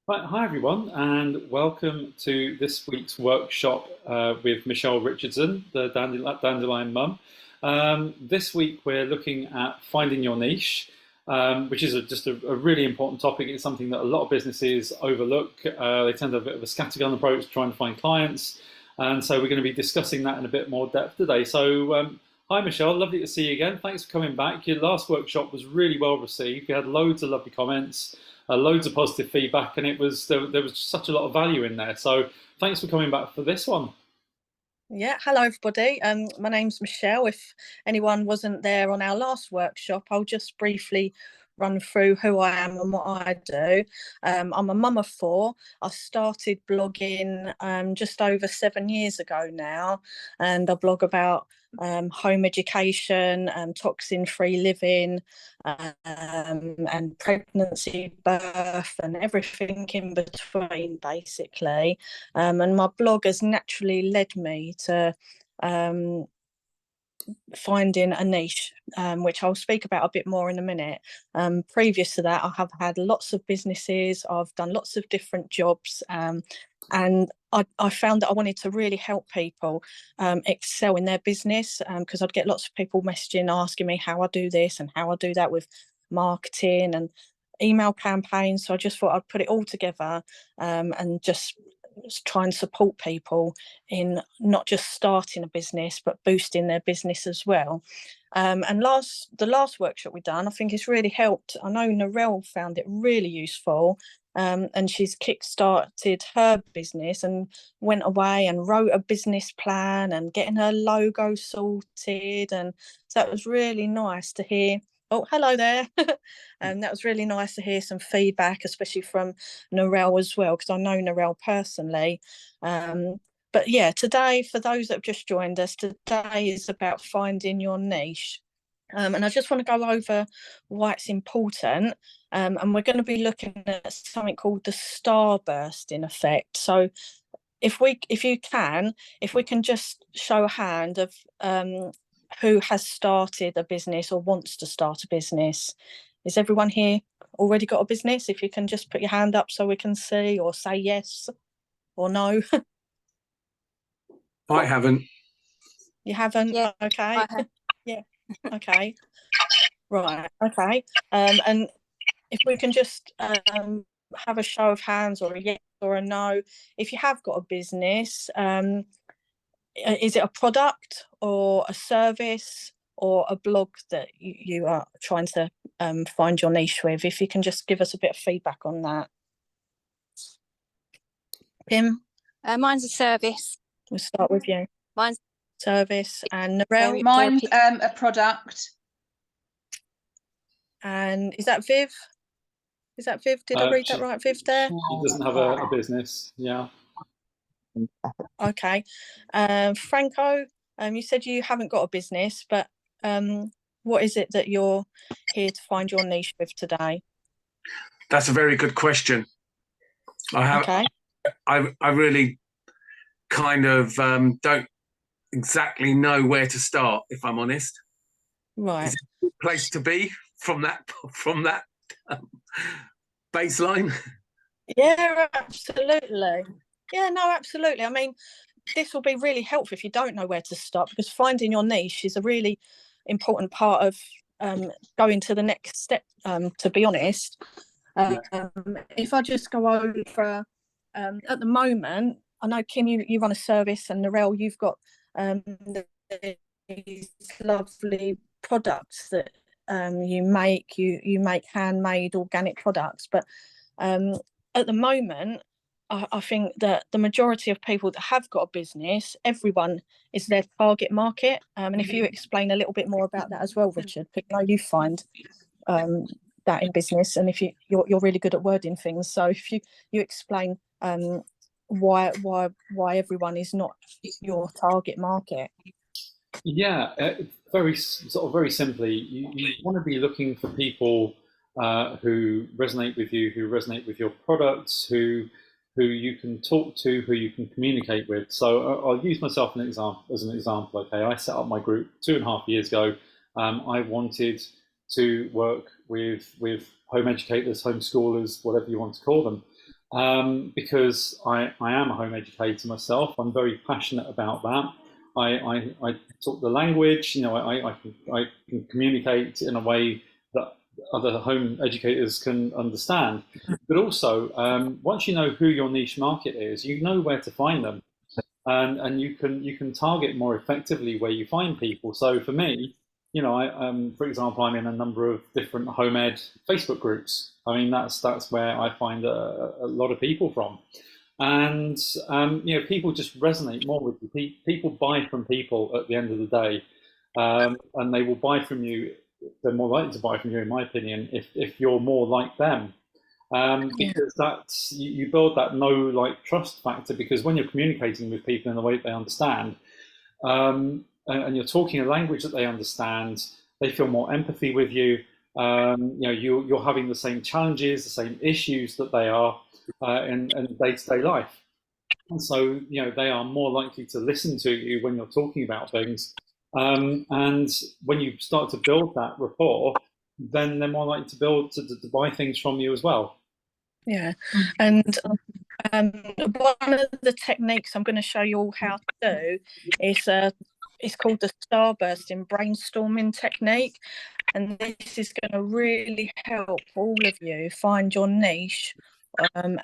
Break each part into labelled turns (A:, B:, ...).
A: Right, hi everyone, and welcome to this week's workshop with Michelle Richardson, the Dandelion Mum. This week we're looking at finding your niche, which is just a really important topic. It's something that a lot of businesses overlook. They tend to have a bit of a scattergun approach trying to find clients, and so we're going to be discussing that in a bit more depth today. So, hi Michelle, lovely to see you again. Thanks for coming back. Your last workshop was really well received. We had loads of lovely comments. Loads of positive feedback, and there was such a lot of value in there. So thanks for coming back for this one.
B: Yeah, hello everybody. My name's Michelle. If anyone wasn't there on our last workshop, I'll just briefly run through who I am and what I do. I'm a mum of four. I started blogging just over 7 years ago now, and I blog about home education, toxin-free living, and pregnancy, birth, and everything in between, basically. And my blog has naturally led me to finding a niche, which I'll speak about a bit more in a minute. Previous to that, I have had lots of businesses, I've done lots of different jobs, and I found that I wanted to really help people excel in their business, because I'd get lots of people messaging, asking me how I do this and how I do that with marketing and email campaigns. So I just thought I'd put it all together, and just try and support people in not just starting a business but boosting their business as well. And the last workshop we done, I think it's really helped. I know Narelle found it really useful, and she's kick-started her business and went away and wrote a business plan and getting her logo sorted, and so it was really nice to hear. Oh, hello there. That was really nice to hear some feedback, especially from Narelle as well, because I know Narelle personally. But yeah, today, for those that have just joined us, today is about finding your niche. And I just want to go over why it's important. And we're going to be looking at something called the starbursting effect. So if we can just show a hand of who has started a business or wants to start a business. Is everyone here already got a business? If you can just put your hand up so we can see, or say yes or no.
C: I haven't.
B: You haven't?
D: Yeah,
B: okay. Yeah, okay, right, okay. And if we can just have a show of hands, or a yes or a no, if you have got a business, is it a product or a service or a blog that you are trying to find your niche with? If you can just give us a bit of feedback on that. Pim?
D: mine's a service.
B: We'll start with you.
D: Mine's
B: service. And Narelle?
E: Mine's a product.
B: And is that Viv? Did I read that right, Viv, there?
A: She doesn't have a business, yeah.
B: Okay. Franco, you said you haven't got a business, but what is it that you're here to find your niche with today?
C: That's a very good question. I really kind of don't exactly know where to start, if I'm honest.
B: Right.
C: Is it a good place to be from that baseline?
B: Yeah, absolutely. Yeah, no, absolutely. I mean, this will be really helpful if you don't know where to start, because finding your niche is a really important part of going to the next step, to be honest. If I just go over, at the moment, I know, Kim, you run a service, and Narelle, you've got these lovely products that you make. You make handmade organic products, but at the moment, I think that the majority of people that have got a business, everyone is their target market. And if you explain a little bit more about that as well, Richard, because I know you find that in business, and if you're really good at wording things, so if you explain why everyone is not your target market.
A: Yeah, very simply, you want to be looking for people who resonate with you, who resonate with your products, who you can talk to, who you can communicate with. So I'll use myself as an example. Okay, I set up my group 2.5 years ago. I wanted to work with home educators, homeschoolers, whatever you want to call them. because I am a home educator myself. I'm very passionate about that. I talk the language, I can communicate in a way that other home educators can understand. But also, once you know who your niche market is, you know where to find them, and you can target more effectively where you find people. So for me, for example, I'm in a number of different home ed Facebook groups. I mean, that's where I find a lot of people from, and people just resonate more with you. People buy from people at the end of the day, and they will buy from you. They're more likely to buy from you, in my opinion, if you're more like them. Because that's you build that trust factor, because when you're communicating with people in a way that they understand, and you're talking a language that they understand, they feel more empathy with you. You're having the same challenges, the same issues that they are in day-to-day life, and so they are more likely to listen to you when you're talking about things. And when you start to build that rapport, then they're more likely to buy things from you as well.
B: Yeah, and one of the techniques I'm going to show you all how to do is it's called the Starburst brainstorming technique, and this is going to really help all of you find your niche. And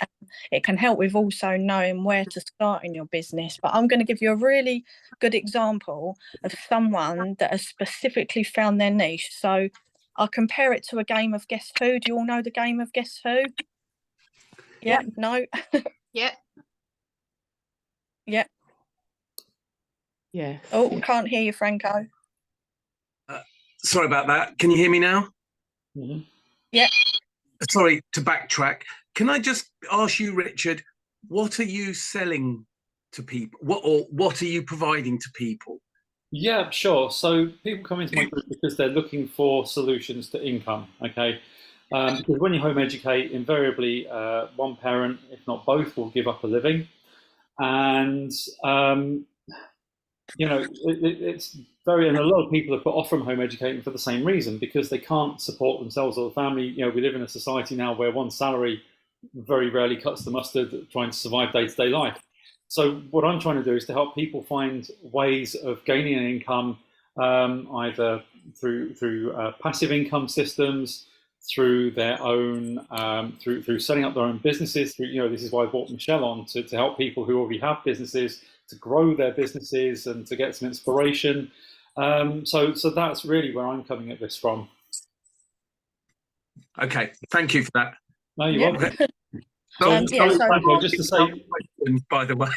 B: it can help with also knowing where to start in your business. But I'm going to give you a really good example of someone that has specifically found their niche. So I'll compare it to a game of Guess Who. Do you all know the game of Guess Who? Yeah, no.
E: Yeah.
B: Yeah.
F: Yeah.
B: Oh, can't hear you, Franco.
C: Sorry about that. Can you hear me now?
A: Mm-hmm.
B: Yeah.
C: Sorry to backtrack. Can I just ask you, Richard, what are you selling to people? What are you providing to people?
A: Yeah, sure. So people come into my group because they're looking for solutions to income. Okay. Because when you home educate, invariably one parent, if not both, will give up a living, and it's and a lot of people are put off from home educating for the same reason, because they can't support themselves or the family. We live in a society now where one salary very rarely cuts the mustard trying to survive day-to-day life. So what I'm trying to do is to help people find ways of gaining an income, either through passive income systems, through their own, through setting up their own businesses. This is why I brought Michelle on to help people who already have businesses to grow their businesses and to get some inspiration. So that's really where I'm coming at this from.
C: Okay, thank you for that.
A: No, you're welcome. Just to say,
C: by the way.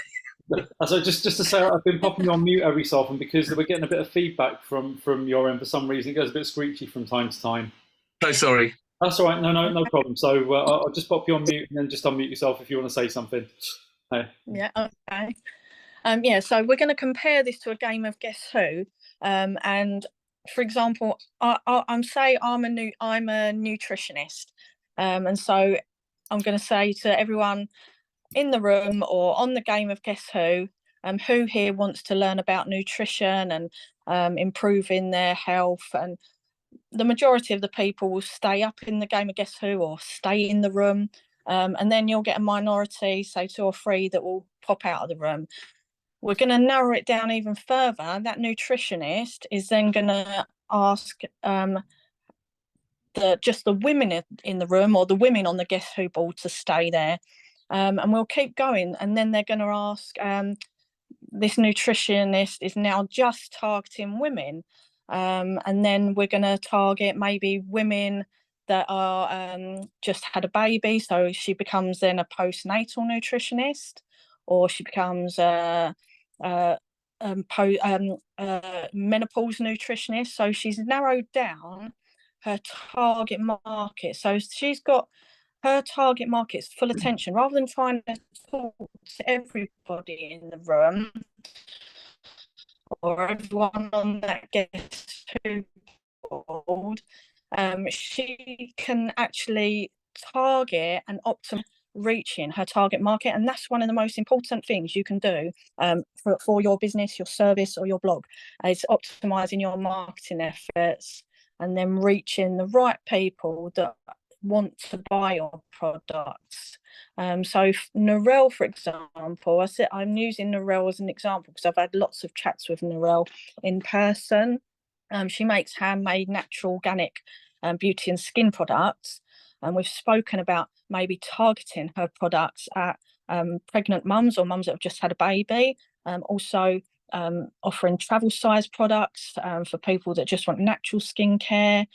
A: So just to say, I've been popping you on mute every so often because we're getting a bit of feedback from your end for some reason. It goes a bit screechy from time to time.
C: So sorry.
A: That's all right. No problem. So I'll just pop you on mute and then just unmute yourself if you want to say something.
B: Yeah. Okay. So we're going to compare this to a game of Guess Who, and for example, I'm a nutritionist, and so I'm going to say to everyone in the room or on the game of Guess Who here wants to learn about nutrition and improving their health. And the majority of the people will stay up in the game of Guess Who or stay in the room, and then you'll get a minority, say 2 or 3, that will pop out of the room. We're going to narrow it down even further. That nutritionist is then going to ask just the women in the room or the women on the Guess Who board to stay there, and we'll keep going. And then they're going to ask, this nutritionist is now just targeting women, and then we're going to target maybe women that are just had a baby, so she becomes then a postnatal nutritionist, or she becomes menopause nutritionist. So she's narrowed down her target market. So she's got her target market's full attention, rather than trying to talk to everybody in the room or everyone on that Guess Who board. She can actually target and optimize reaching her target market, and that's one of the most important things you can do for your business, your service, or your blog, is optimizing your marketing efforts and then reaching the right people that want to buy your products. So Narelle, for example, I'm using Narelle as an example because I've had lots of chats with Narelle in person. She makes handmade, natural, organic beauty and skin products. And we've spoken about maybe targeting her products at pregnant mums or mums that have just had a baby. Also offering travel size products for people that just want natural skincare,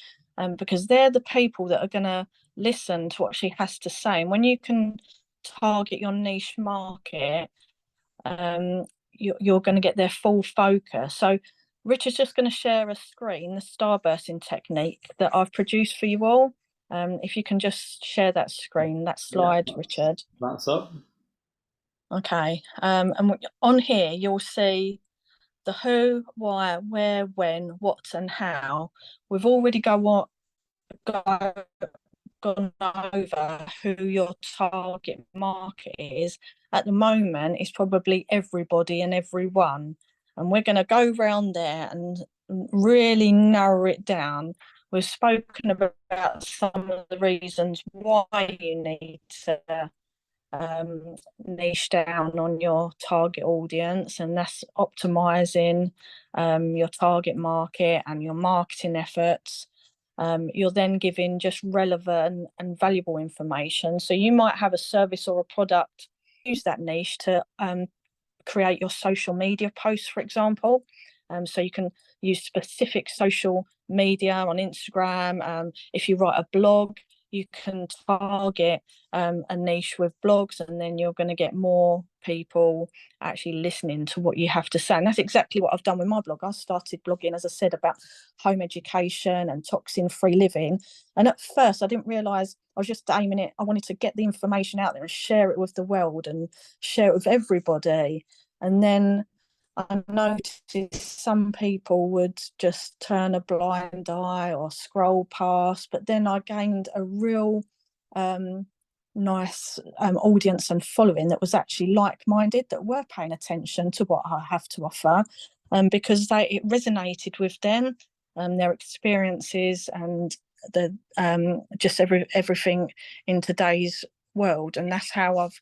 B: because they're the people that are going to listen to what she has to say. And when you can target your niche market, you're going to get their full focus. So Richard's just going to share a screen, the Starbursting technique that I've produced for you all. If you can just share that screen, that slide, yeah, Richard.
A: That's up.
B: Okay. And on here, you'll see the who, why, where, when, what, and how. We've already gone over who your target market is. At the moment, it's probably everybody and everyone. And we're going to go around there and really narrow it down. We've spoken about some of the reasons why you need to niche down on your target audience, and that's optimizing your target market and your marketing efforts. You're then giving just relevant and valuable information. So you might have a service or a product, use that niche to create your social media posts, for example. So you can use specific social media on Instagram. If you write a blog, you can target a niche with blogs, and then you're going to get more people actually listening to what you have to say. And that's exactly what I've done with my blog. I started blogging, as I said, about home education and toxin-free living. And at first, I didn't realise I was just aiming it. I wanted to get the information out there and share it with the world and share it with everybody. And then I noticed some people would just turn a blind eye or scroll past, but then I gained a real nice audience and following that was actually like-minded, that were paying attention to what I have to offer, because it resonated with them, their experiences, and the just everything in today's world. And that's how I've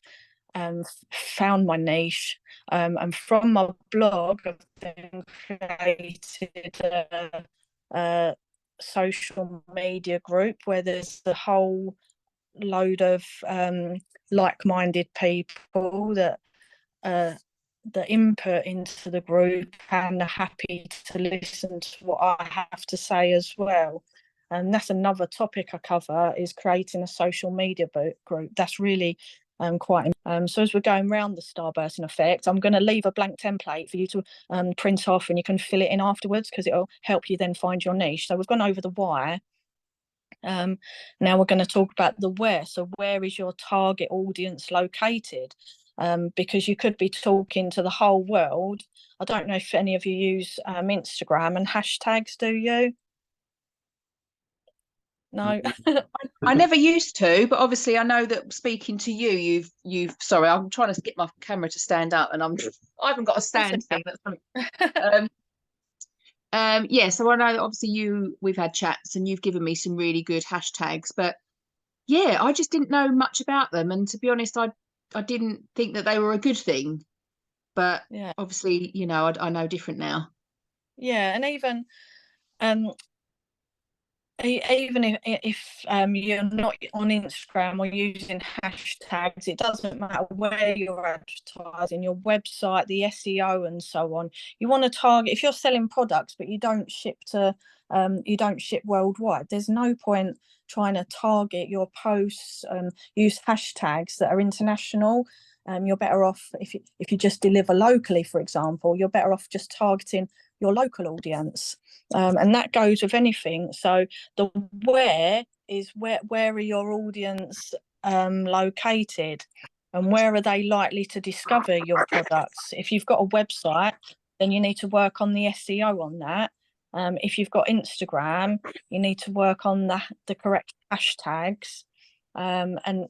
B: found my niche, and from my blog I've then created a social media group where there's a whole load of like-minded people that input into the group and are happy to listen to what I have to say as well. And that's another topic I cover, is creating a social media group. That's really quite so as we're going around the Starbursting effect, I'm going to leave a blank template for you to print off, and you can fill it in afterwards, because it'll help you then find your niche. So we've gone over the why. Now we're going to talk about the where. So where is your target audience located? Because you could be talking to the whole world. I don't know if any of you use Instagram and hashtags, do you? No.
E: I never used to, but obviously I know that speaking to you, you've sorry, I'm trying to get my camera to stand up, and I haven't got a stand thing. That's something. Yeah, so I know that obviously we've had chats and you've given me some really good hashtags, but yeah, I just didn't know much about them, and to be honest, I didn't think that they were a good thing, but yeah, obviously, you know, I know different now.
B: Yeah, and even if you're not on Instagram or using hashtags, it doesn't matter where you're advertising, your website, the SEO and so on. You want to target, if you're selling products but you don't ship worldwide, there's no point trying to target your posts and use hashtags that are international. You're better off if you just deliver locally, for example, you're better off just targeting your local audience, and that goes with anything. So the where is where are your audience located, and where are they likely to discover your products? If you've got a website, then you need to work on the SEO on that. If you've got Instagram, you need to work on the correct hashtags. And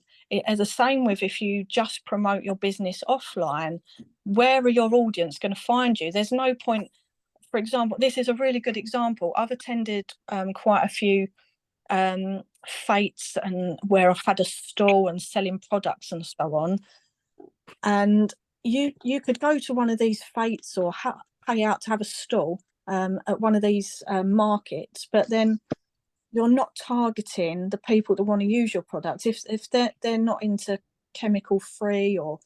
B: as the same with if you just promote your business offline, where are your audience going to find you? There's no point. For example, this is a really good example. I've attended quite a few fetes and where I've had a stall and selling products and so on, and you could go to one of these fetes or pay out to have a stall at one of these markets, but then you're not targeting the people that want to use your products. If they're not into chemical free or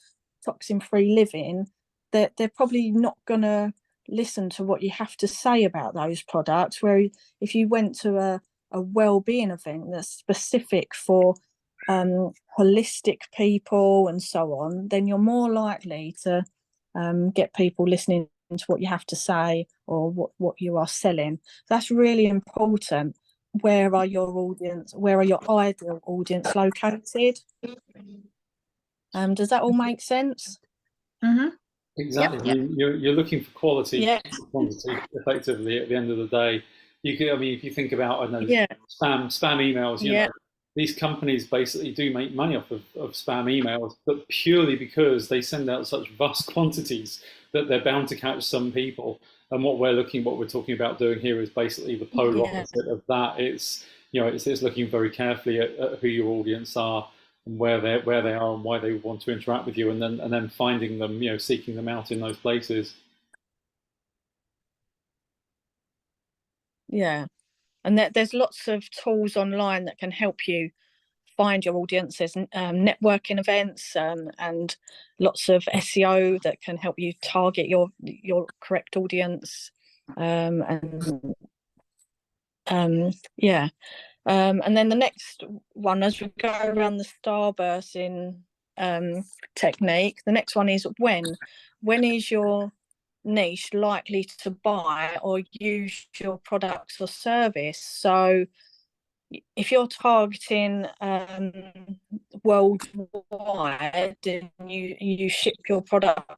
B: toxin free living, they're probably not gonna listen to what you have to say about those products. Where if you went to a well-being event that's specific for holistic people and so on, then you're more likely to get people listening to what you have to say or what you are selling. That's really important. Where are your audience? Where are your ideal audience located? Does that all make sense?
E: Mm-hmm.
A: Exactly.
E: Yep.
A: I mean, you're looking for quality,
B: Yeah.
A: quantity, effectively. At the end of the day, you could. I mean, if you think about, I don't know,
B: Yeah.
A: spam emails. You
B: Yeah.
A: know, these companies basically do make money off of spam emails, but purely because they send out such vast quantities that they're bound to catch some people. And what we're talking about doing here is basically the polar
B: Yeah.
A: opposite of that. It's, you know, it's looking very carefully at who your audience are and where they are and why they want to interact with you, and then finding them, you know, seeking them out in those places.
B: Yeah. And there's lots of tools online that can help you find your audience. There's networking events and lots of SEO that can help you target your correct audience. And yeah. And then the next one, as we go around the starbursting technique, the next one is when is your niche likely to buy or use your products or service? So if you're targeting worldwide and you ship your product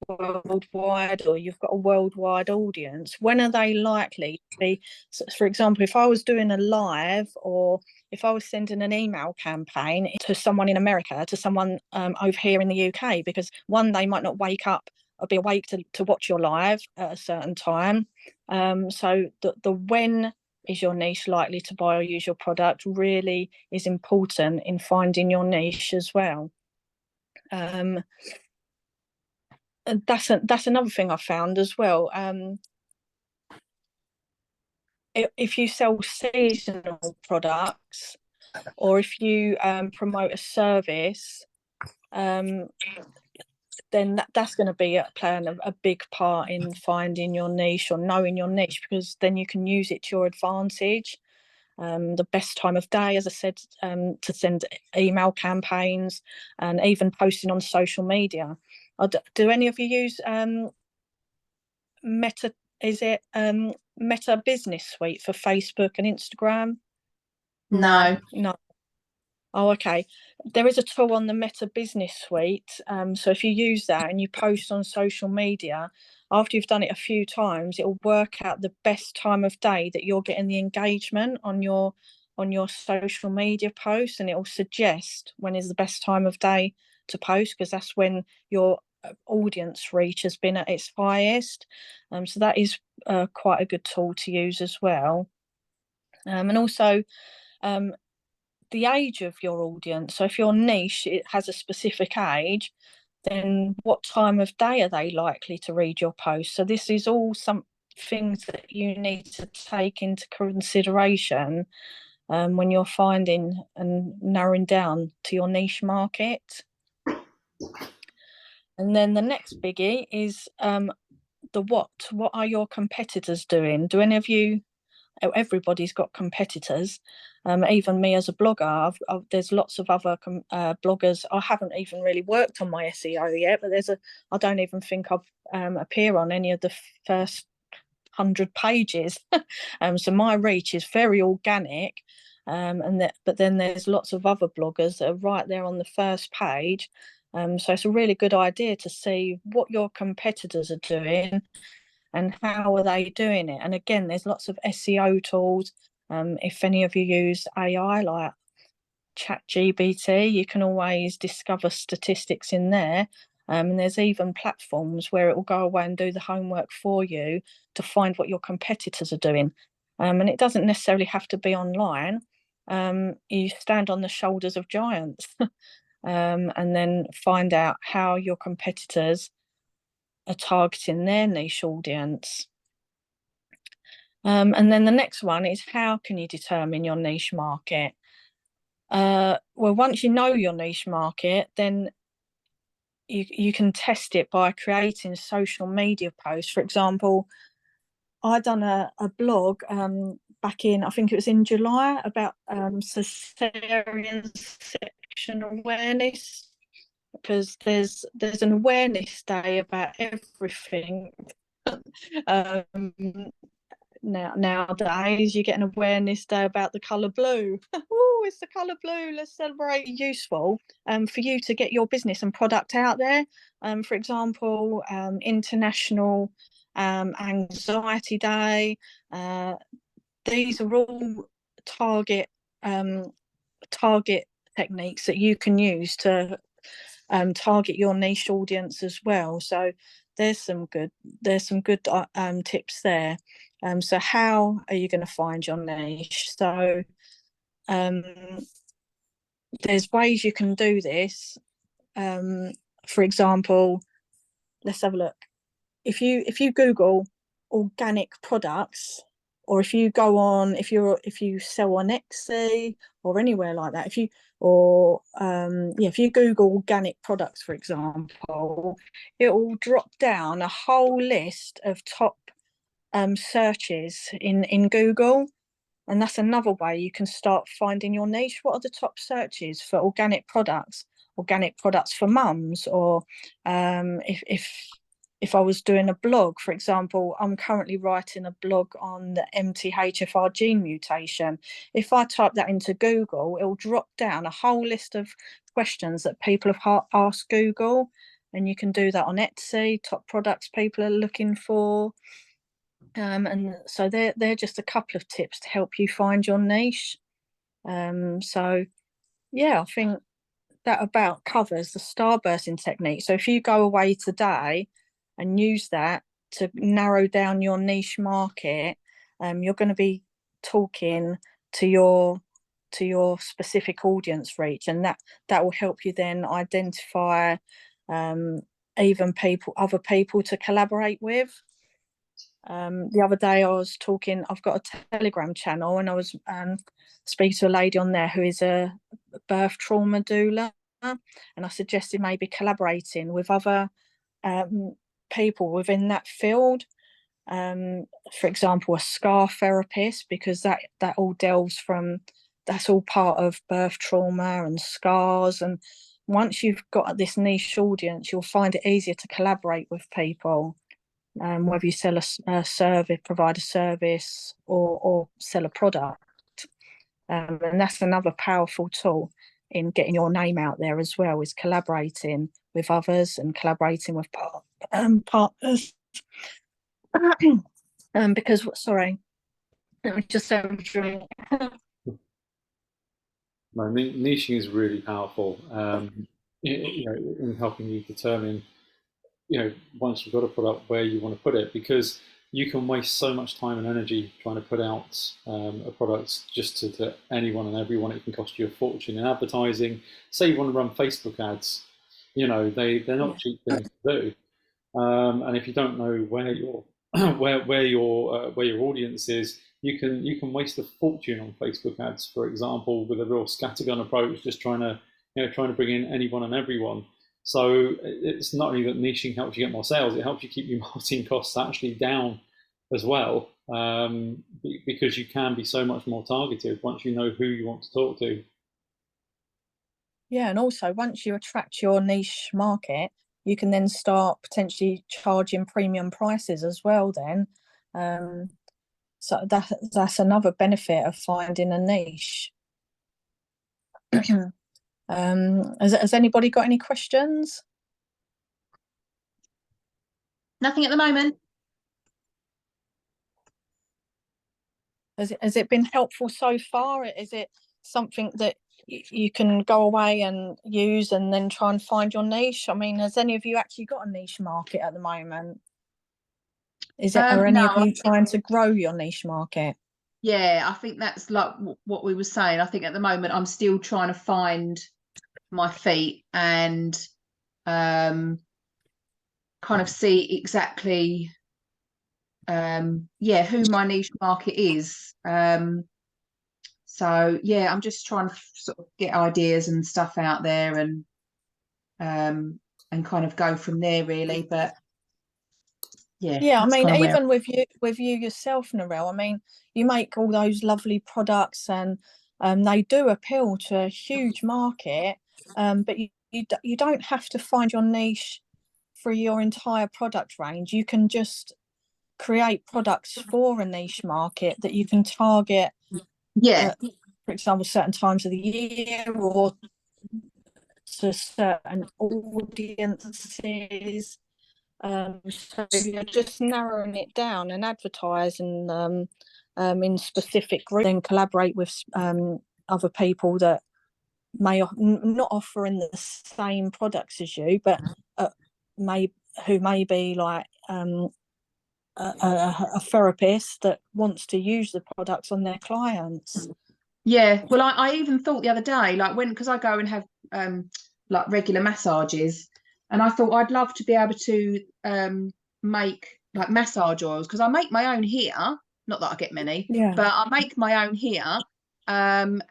B: worldwide, or you've got a worldwide audience, when are they likely to be? So for example, if I was doing a live, or if I was sending an email campaign to someone in America, to someone over here in the UK, because one, they might not wake up or be awake to watch your live at a certain time. So the when is your niche likely to buy or use your product really is important in finding your niche as well. That's another thing I found as well. If you sell seasonal products, or if you promote a service, then that's going to be playing a big part in finding your niche or knowing your niche, because then you can use it to your advantage. The best time of day, as I said, to send email campaigns and even posting on social media. Do any of you use Meta? Is it Meta Business Suite for Facebook and Instagram?
E: No.
B: Oh, okay. There is a tool on the Meta Business Suite. So if you use that and you post on social media, after you've done it a few times, it will work out the best time of day that you're getting the engagement on your social media posts, and it will suggest when is the best time of day to post, because that's when your audience reach has been at its highest. So that is quite a good tool to use as well. And also the age of your audience. So if your niche it has a specific age, then what time of day are they likely to read your post? So this is all some things that you need to take into consideration when you're finding and narrowing down to your niche market. And then the next biggie is the what. What are your competitors doing? Do any of you? Everybody's got competitors. Even me as a blogger, there's lots of other bloggers. I haven't even really worked on my SEO yet, but I don't even think I've appear on any of the first 100 pages. So my reach is very organic. But then there's lots of other bloggers that are right there on the first page. So it's a really good idea to see what your competitors are doing and how are they doing it. And again, there's lots of SEO tools. If any of you use AI like ChatGPT, you can always discover statistics in there. And there's even platforms where it will go away and do the homework for you to find what your competitors are doing. And it doesn't necessarily have to be online. You stand on the shoulders of giants. And then find out how your competitors are targeting their niche audience. And then the next one is, how can you determine your niche market? Well, once you know your niche market, then you can test it by creating social media posts. For example, I done a blog back in, I think it was in July, about cesarean section awareness, because there's an awareness day about everything. Nowadays you get an awareness day about the colour blue. Oh, it's the colour blue, let's celebrate. Useful for you to get your business and product out there. For example, International Anxiety Day. These are all target techniques that you can use to target your niche audience as well. So there's some good tips there. So how are you going to find your niche? So there's ways you can do this. For example, let's have a look. If you Google organic products, or if you sell on Etsy or anywhere like that, if you Google organic products, for example, it will drop down a whole list of top searches in Google. And that's another way you can start finding your niche. What are the top searches for organic products for mums? Or if I was doing a blog, for example, I'm currently writing a blog on the MTHFR gene mutation. If I type that into Google, it'll drop down a whole list of questions that people have asked Google. And you can do that on Etsy, top products people are looking for. And so they're just a couple of tips to help you find your niche. So yeah, I think that about covers the starbursting technique. So if you go away today and use that to narrow down your niche market, you're going to be talking to your specific audience reach, and that will help you then identify even other people to collaborate with. The other day I've got a Telegram channel, and I was speaking to a lady on there who is a birth trauma doula, and I suggested maybe collaborating with other people within that field. For example, a scar therapist, because that all that's all part of birth trauma and scars. And once you've got this niche audience, you'll find it easier to collaborate with people. Whether you sell a service, provide a service, or sell a product. And that's another powerful tool in getting your name out there as well, is collaborating with others and collaborating with partners. Because, sorry, let me just have a drink.
A: No, niching is really powerful, in helping you determine, once you've got a product, where you want to put it, because you can waste so much time and energy trying to put out a product just to anyone and everyone. It can cost you a fortune in advertising. Say you want to run Facebook ads, they're not cheap things to do. And if you don't know where your where your audience is, you can waste a fortune on Facebook ads, for example, with a real scattergun approach, just trying to bring in anyone and everyone. So it's not only that niching helps you get more sales, it helps you keep your marketing costs actually down as well, because you can be so much more targeted once you know who you want to talk to.
B: Yeah, and also once you attract your niche market, you can then start potentially charging premium prices as well then. So that's another benefit of finding a niche. Has anybody got any questions?
E: Nothing at the moment.
B: Has it been helpful so far? Is it something that you can go away and use and then try and find your niche? I mean, has any of you actually got a niche market at the moment? Are any of you trying to grow your niche market?
E: Yeah, I think that's like what we were saying. I think at the moment I'm still trying to find my feet and kind of see exactly who my niche market is. So yeah, I'm just trying to sort of get ideas and stuff out there and kind of go from there really. But
B: Yeah, I
E: that's
B: mean,
E: kind of where.
B: even with you yourself, Narelle, I mean, you make all those lovely products, and they do appeal to a huge market. But you don't have to find your niche for your entire product range. You can just create products for a niche market that you can target,
E: Yeah,
B: for example, certain times of the year or to certain audiences. So you're just narrowing it down and advertise and in specific groups, then collaborate with other people that may not offering the same products as you, but who may be like a therapist that wants to use the products on their clients.
E: yeah. Well, I even thought the other day, like because I go and have like regular massages, and I thought I'd love to be able to make like massage oils because I make my own here. Not that I get many,
B: Yeah,
E: but I make my own here. And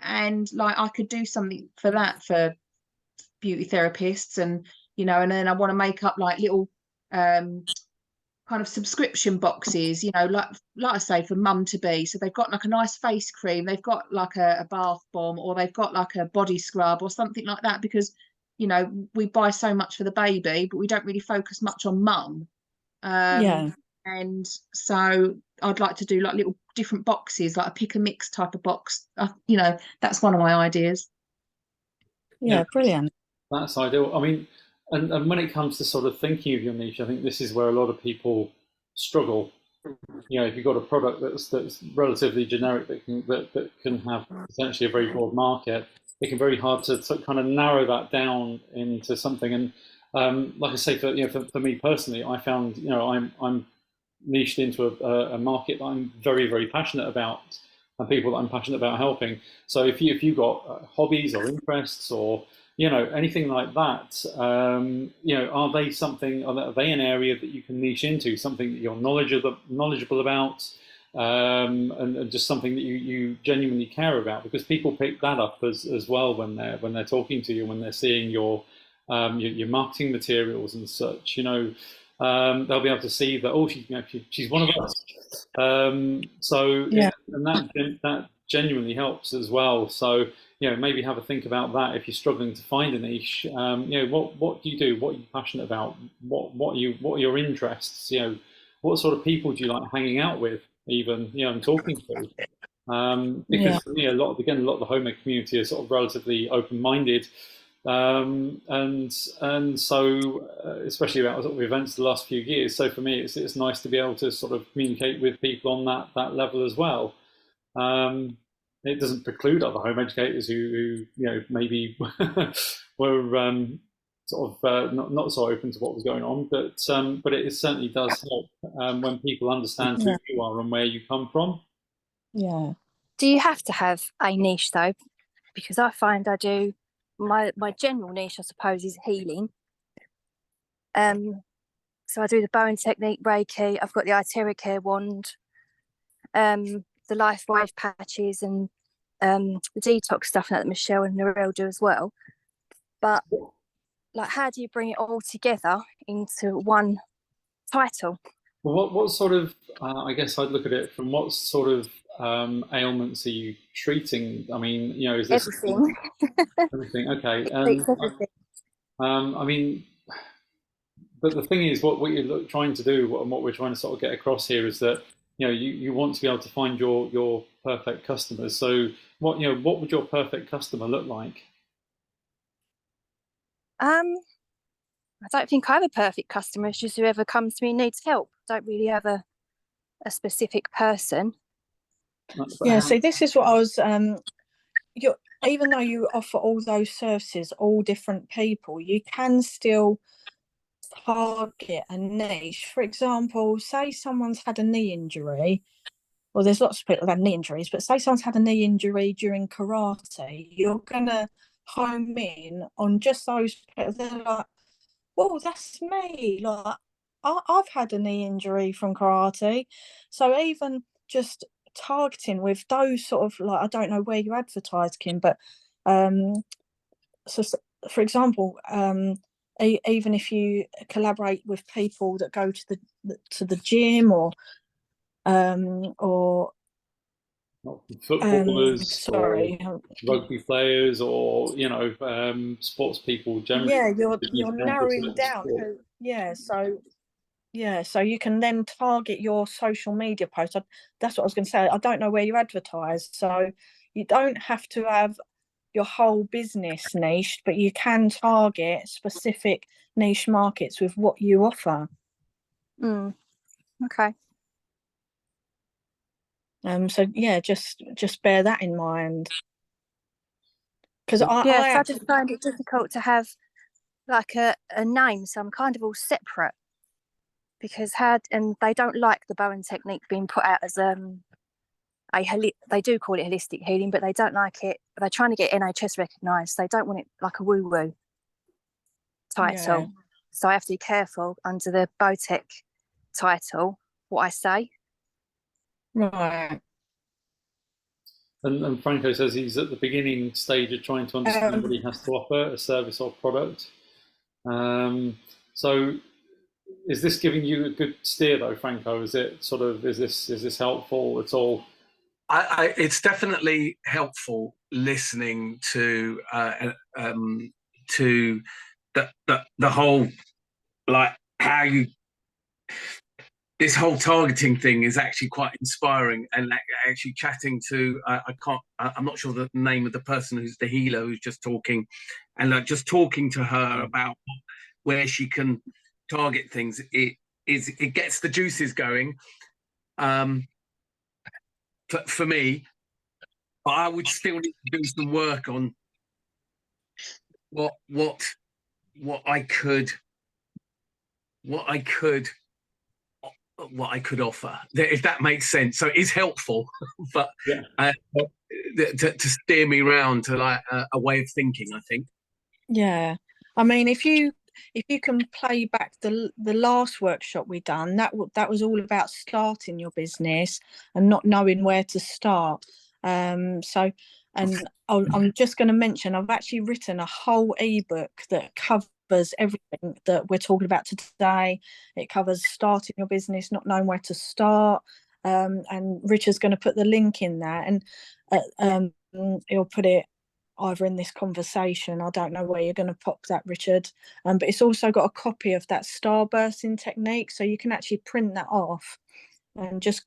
E: like I could do something for that for beauty therapists, and and then I want to make up like little kind of subscription boxes, like I say, for mum to be. So they've got like a nice face cream, they've got like a bath bomb, or they've got like a body scrub or something like that, because we buy so much for the baby, but we don't really focus much on mum.
B: yeah,
E: And so I'd like to do like little different boxes, like a pick and mix type of box. That's one of my ideas.
B: yeah, brilliant.
A: That's ideal. I mean, and when it comes to sort of thinking of your niche, I think this is where a lot of people struggle. If you've got a product that's relatively generic that can have potentially a very broad market, it can be very hard to kind of narrow that down into something. And like I say, for me personally, I found I'm niched into a market that I'm very very passionate about, and people that I'm passionate about helping. So if you've got hobbies or interests or anything like that, are they an area that you can niche into, something that you're knowledgeable about, and just something that you genuinely care about, because people pick that up as well when they're talking to you, when they're seeing your marketing materials and such. They'll be able to see that, oh, she's one of us. So
B: Yeah,
A: and that genuinely helps as well. So maybe have a think about that if you're struggling to find a niche. What do you do? What are you passionate about? What are your interests? What sort of people do you like hanging out with, even and talking to?
B: yeah,
A: Because for me, a lot of the homemade community is sort of relatively open-minded, and so especially about sort of events the last few years. So for me, it's nice to be able to sort of communicate with people on that level as well. It doesn't preclude other home educators who maybe were sort of not so open to what was going on, but it certainly does help when people understand who
B: yeah,
A: you are and where you come from.
B: yeah.
D: Do you have to have a niche though? Because I find I do. My general niche, I suppose, is healing. So I do the bone technique, Reiki. I've got the Itheric hair wand, the life wave patches, and the detox stuff that Michelle and Narelle do as well. But like, how do you bring it all together into one title?
A: Well, what sort of, I guess I'd look at it from what sort of ailments are you treating? I mean, is this
D: Everything.
A: everything? Okay.
D: Everything.
A: I mean, but the thing is, what you're trying to do, and what we're trying to sort of get across here, is that you want to be able to find your perfect customers. So what would your perfect customer look like?
D: I don't think I have a perfect customer. It's just whoever comes to me and needs help. I don't really have a specific person.
B: Yeah, see, this is what I was even though you offer all those services, all different people, you can still target a niche. For example, say someone's had a knee injury, well, there's lots of people that have knee injuries, but say someone's had a knee injury during karate, you're gonna home in on just those people. They're like, "Well, that's me." Like, I've had a knee injury from karate, so even just targeting with those sort of, like, I don't know where you advertise, Kim, but so for example, even if you collaborate with people that go to the gym, or
A: footballers or
B: sorry,
A: rugby players, or sports people generally.
B: yeah,
A: Use
B: you're
A: canvas
B: narrowing
A: and
B: down
A: sport.
B: who, so you can then target your social media posts. That's what I was going to say. I don't know where you advertise, so you don't have to have your whole business niche, but you can target specific niche markets with what you offer.
D: Okay.
B: So yeah, just bear that in mind, because
D: I just find it difficult to have like a name, so I'm kind of all separate, because and they don't like the Bowen technique being put out as they do call it holistic healing, but they don't like it. They're trying to get NHS recognised. They don't want it like a woo-woo title.
B: Yeah.
D: So I have to be careful under the Bowtech title what I say.
B: Right.
A: And Franco says he's at the beginning stage of trying to understand what he has to offer, a service or product. So is this giving you a good steer though, Franco? Is this helpful at all?
C: It's definitely helpful listening to the whole, like, how you, this whole targeting thing is actually quite inspiring, and actually chatting to I'm not sure the name of the person who's the healer who's just talking, and like just talking to her about where she can target things, it gets the juices going for me. But I would still need to do some work on what I could offer, if that makes sense. So it is helpful, but
A: yeah.
C: To steer me around to like a way of thinking, I think.
B: Yeah, I mean, if you can play back the last workshop we done, that was all about starting your business and not knowing where to start. So, and I'm just going to mention, I've actually written a whole ebook that covers everything that we're talking about today. It covers starting your business, not knowing where to start. And Richard's going to put the link in there, and he'll put it either in this conversation. I don't know where you're going to pop that, Richard. But it's also got a copy of that starbursting technique, so you can actually print that off and just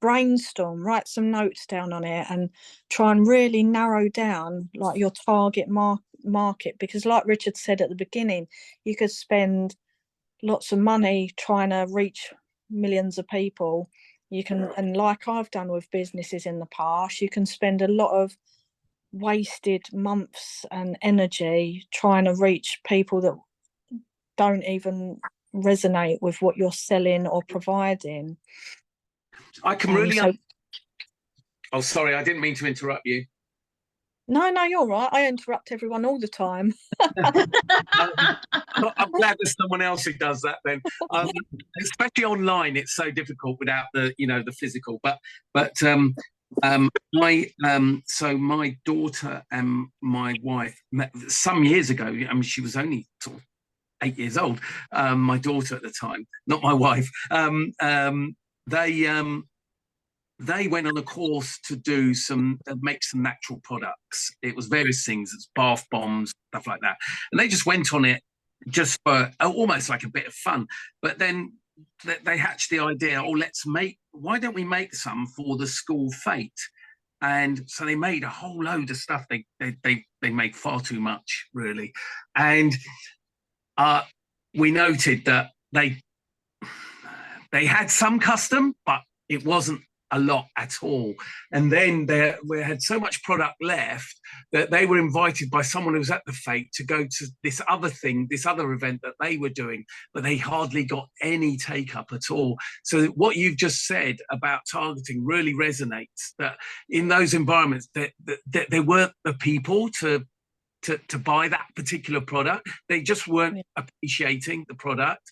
B: brainstorm, write some notes down on it, and try and really narrow down like your target market. Because like Richard said at the beginning, you could spend lots of money trying to reach millions of people. You can, and like I've done with businesses in the past, you can spend a lot of wasted months and energy trying to reach people that don't even resonate with what you're selling or providing.
C: I can really oh, sorry, I didn't mean to interrupt you.
B: No, you're right. I interrupt everyone all the time.
C: I'm glad there's someone else who does that then. Especially online, it's so difficult without the physical. But so my daughter and my wife met some years ago. I mean, she was only sort of 8 years old. My daughter at the time, not my wife. They went on a course to make some natural products. It was various things, it's bath bombs, stuff like that. And they just went on it just for almost like a bit of fun. But then they hatched the idea, why don't we make some for the school fete? And so they made a whole load of stuff. They made far too much, really. And we noted that they had some custom, but it wasn't a lot at all. And then we had so much product left that they were invited by someone who was at the fete to go to this other thing, this other event that they were doing, but they hardly got any take up at all. So what you've just said about targeting really resonates, that in those environments that there weren't the people to buy that particular product. They just weren't appreciating the product.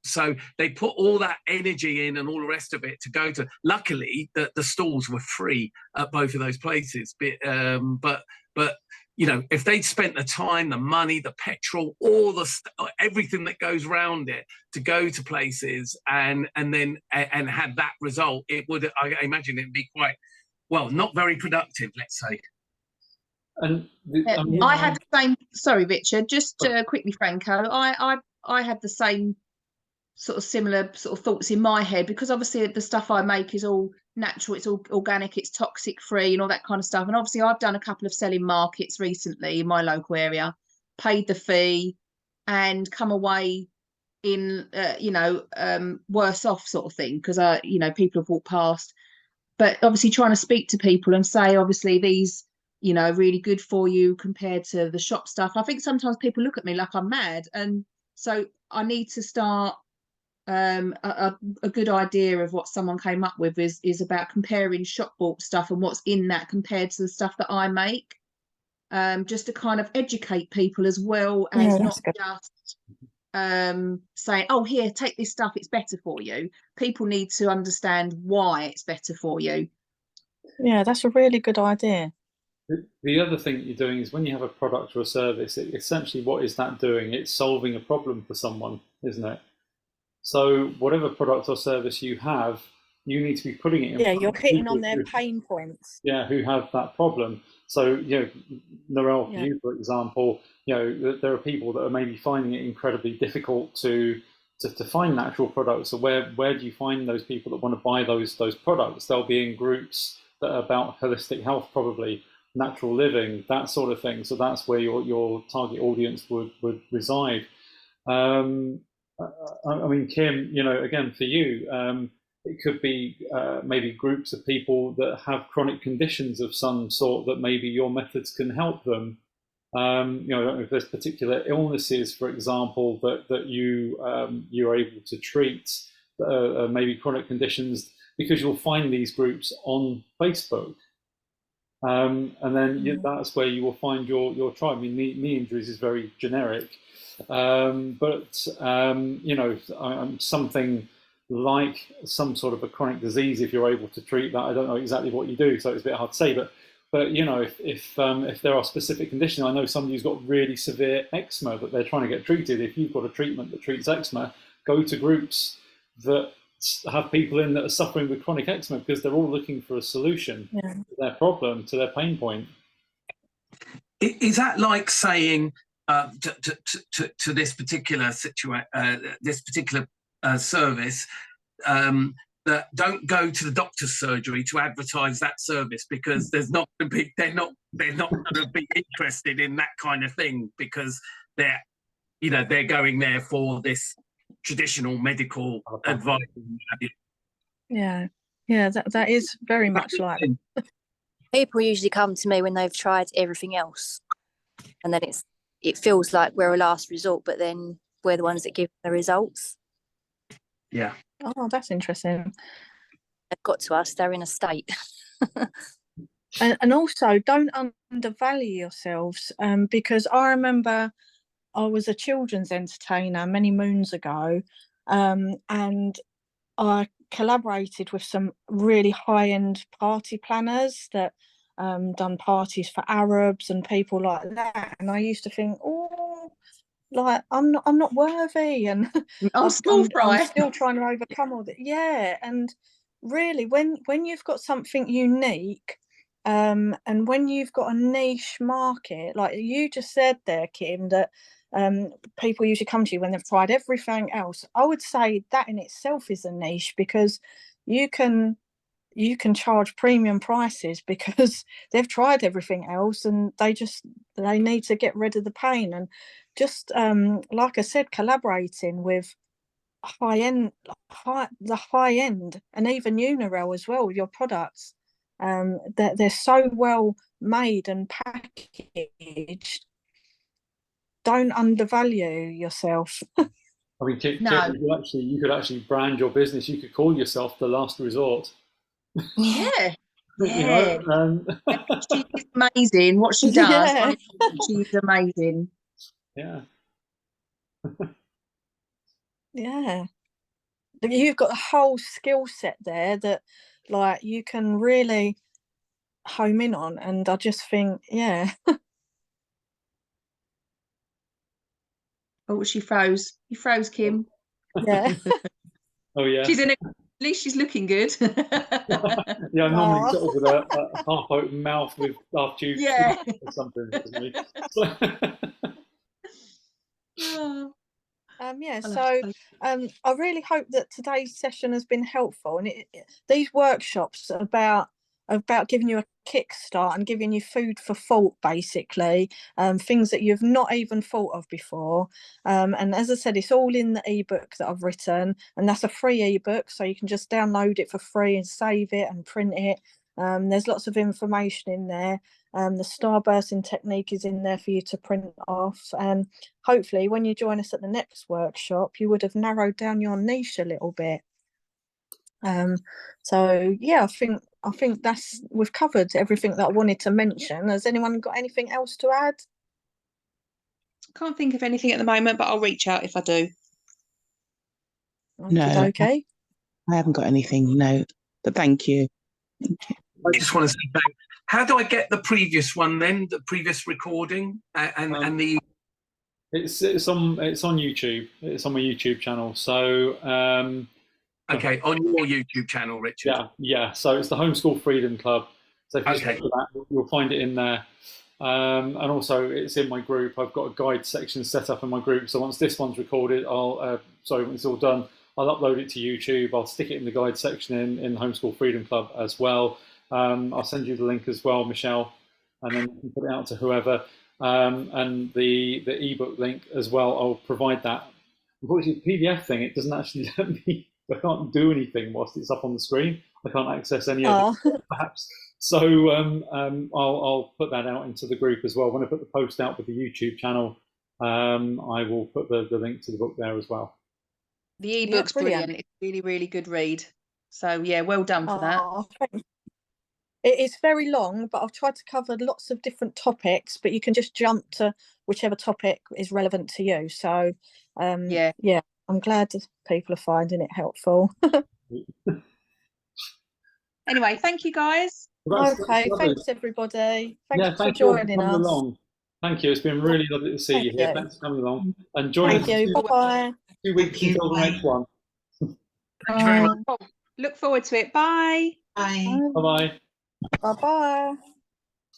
C: So they put all that energy in and all the rest of it to go to. Luckily, the stalls were free at both of those places. But you know, if they'd spent the time, the money, the petrol, everything that goes around it to go to places and had that result, it would, I imagine, it'd be quite, well, not very productive, let's say.
A: And
E: I had the same. Sorry, Richard. Just quickly, Franco. I had the same sort of similar sort of thoughts in my head, because obviously the stuff I make is all natural, it's all organic, it's toxic free, and all that kind of stuff. And obviously, I've done a couple of selling markets recently in my local area, paid the fee, and come away in worse off sort of thing, because people have walked past. But obviously, trying to speak to people and say, obviously, these really good for you compared to the shop stuff. I think sometimes people look at me like I'm mad, and so I need to start. A good idea of what someone came up with is about comparing shop bought stuff and what's in that compared to the stuff that I make, just to kind of educate people as well as not just saying, oh, here, take this stuff, it's better for you. People need to understand why it's better for you.
B: Yeah, that's a really good idea.
A: The other thing that you're doing is, when you have a product or a service, essentially what is that doing? It's solving a problem for someone, isn't it? So whatever product or service you have, you need to be putting it in.
B: Yeah, you're hitting on their pain points.
A: Yeah, who have that problem. So, Narelle, for you, for example, there are people that are maybe finding it incredibly difficult to find natural products. So where do you find those people that want to buy those products? They'll be in groups that are about holistic health, probably natural living, that sort of thing. So that's where your target audience would reside. I mean, Kim, again, for you, it could be maybe groups of people that have chronic conditions of some sort that maybe your methods can help them. I don't know if there's particular illnesses, for example, that you're able to treat, maybe chronic conditions, because you'll find these groups on Facebook. And then that's where you will find your tribe. I mean, knee injuries is very generic, but something like some sort of a chronic disease, if you're able to treat that. I don't know exactly what you do, so it's a bit hard to say. But if there are specific conditions, I know somebody who's got really severe eczema that they're trying to get treated. If you've got a treatment that treats eczema, go to groups that have people in that are suffering with chronic eczema, because they're all looking for a solution to their problem, to their pain point.
C: Is that like saying to this particular service that don't go to the doctor's surgery to advertise that service, because they're not going to be interested in that kind of thing, because they're going there for this traditional medical advice.
B: Yeah, that is very much like that.
D: People usually come to me when they've tried everything else, and then it feels like we're a last resort, but then we're the ones that give the results.
C: Yeah.
B: Oh, that's interesting.
D: They've got to us, they're in a state.
B: And also, don't undervalue yourselves, because I remember I was a children's entertainer many moons ago, and I collaborated with some really high-end party planners that done parties for Arabs and people like that. And I used to think, oh, like I'm not worthy, and I'm still trying to overcome all that. Yeah, and really, when you've got something unique, and when you've got a niche market, like you just said there, Kim, that people usually come to you when they've tried everything else. I would say that in itself is a niche, because you can charge premium prices because they've tried everything else, and they need to get rid of the pain. And just like I said, collaborating with the high end, and even Unirel as well with your products. They're so well made and packaged. Don't undervalue yourself.
A: I mean,
E: No.
A: you could actually brand your business. You could call yourself the last resort.
E: Yeah.
A: You
E: Yeah.
A: know?
E: She is amazing. What she does,
B: Yeah.
E: honestly, she's amazing.
A: Yeah.
B: Yeah. You've got a whole skill set there that like you can really home in on, and I just think, yeah.
E: Oh, she froze. You froze, Kim.
B: Yeah.
A: Oh yeah.
E: She's in it. At least she's looking good.
A: Yeah, I'm normally
B: Aw.
A: sort of with a half open mouth with after you
E: Yeah.
A: or something. It's me.
E: Oh,
B: Yeah,
E: I'll have
B: so
E: to say-
B: I really hope that today's session has been helpful, and these workshops are about giving you a kickstart and giving you food for thought, basically, things that you've not even thought of before. And as I said, it's all in the ebook that I've written, and that's a free ebook, so you can just download it for free and save it and print it. There's lots of information in there. The Starbursting technique is in there for you to print off, and hopefully when you join us at the next workshop you would have narrowed down your niche a little bit. So yeah, I think we've covered everything that I wanted to mention. Has anyone got anything else to add?
E: Can't think of anything at the moment, but I'll reach out if I do.
F: No.
B: Okay.
F: I haven't got anything, no. But thank you. Thank you.
C: I just want to say thanks. How do I get the previous one then? The previous recording and the.
A: It's on YouTube. It's on my YouTube channel. So
C: Okay, on your YouTube channel, Richard.
A: yeah. So it's the Homeschool Freedom Club. So if you just
C: Okay.
A: look for that, you'll find it in there. And also it's in my group. I've got a guide section set up in my group. So once this one's recorded, when it's all done, I'll upload it to YouTube. I'll stick it in the guide section in the Homeschool Freedom Club as well. I'll send you the link as well, Michelle, and then you can put it out to whoever. And the ebook link as well, I'll provide that. Unfortunately, the PDF thing, it doesn't actually let me. I can't do anything whilst it's up on the screen. I can't access any of it, perhaps. So I'll put that out into the group as well. When I put the post out with the YouTube channel, I will put the link to the book there as well.
E: The ebook's brilliant. It's really, really good read. So yeah, well done for that.
B: It's very long, but I've tried to cover lots of different topics, but you can just jump to whichever topic is relevant to you. So yeah, I'm glad people are finding it helpful.
E: Anyway, thank you guys.
B: Okay, thanks everybody. Thanks for
A: thank
B: joining
A: you for coming
B: us.
A: along. Thank you. It's been really lovely to see you here. Thanks for coming along. And join us
B: Thank you. Bye-bye.
A: 2 weeks until the next one.
C: Thank you very much.
E: Look forward to it. Bye.
F: Bye.
A: Bye-bye.
B: Bye-bye.